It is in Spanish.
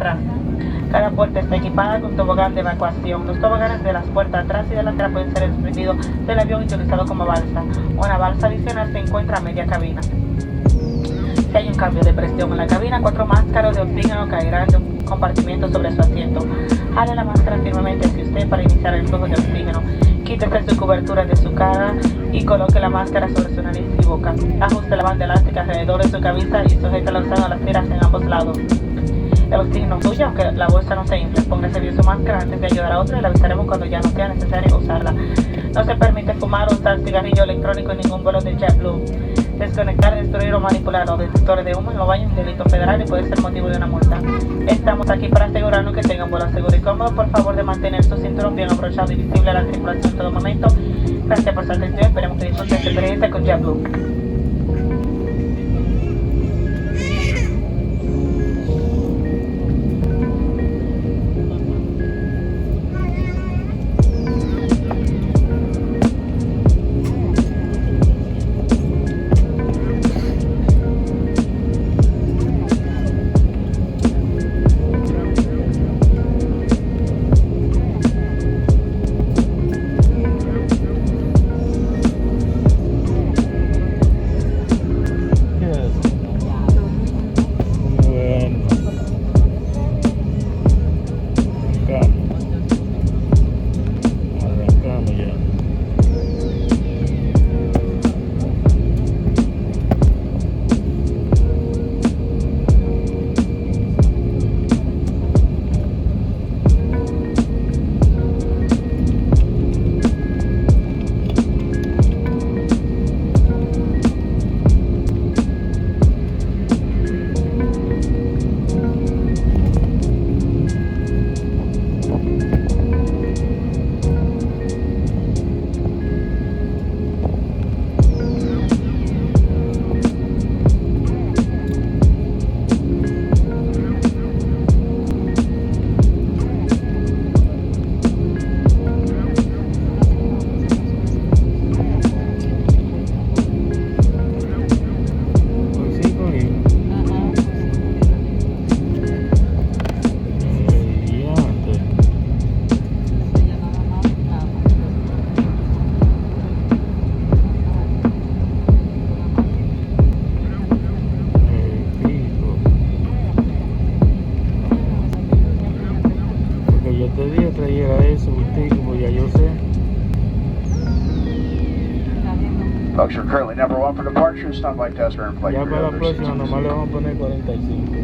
atrás. Cada puerta está equipada con tobogán de evacuación. Los toboganes de las puertas atrás y delantera pueden ser desprendidos del avión y utilizados como balsa. Una balsa adicional se encuentra a media cabina. Si hay un cambio de presión en la cabina, 4 máscaras de oxígeno caerán de un compartimiento sobre su asiento. Jale la máscara firmemente hacia usted para iniciar el flujo de oxígeno. Quítese su cobertura de su cara y coloque la máscara sobre su nariz y boca. Ajuste la banda elástica alrededor de su cabeza y sujétela usando las tiras en ambos lados. El oxígeno fluye aunque la bolsa no se infle. Póngase bien su máscara antes de ayudar a otro y le avisaremos cuando ya no sea necesario usarla. No se permite fumar o usar cigarrillo electrónico en ningún vuelo de JetBlue. Desconectar, destruir o manipular los detectores de humo en los baños es un delito federal y puede ser motivo de una multa. Estamos aquí para asegurarnos que tengan un vuelo seguro y cómodo. Por favor, de mantener su cinturón bien abrochado y visible a la tripulación en todo momento. Gracias por su atención. Esperemos que disfruten esta experiencia con JetBlue. Folks are currently number 1 for departure. Stop by tester and flight. Ya para la próxima nomás le vamos a poner 45.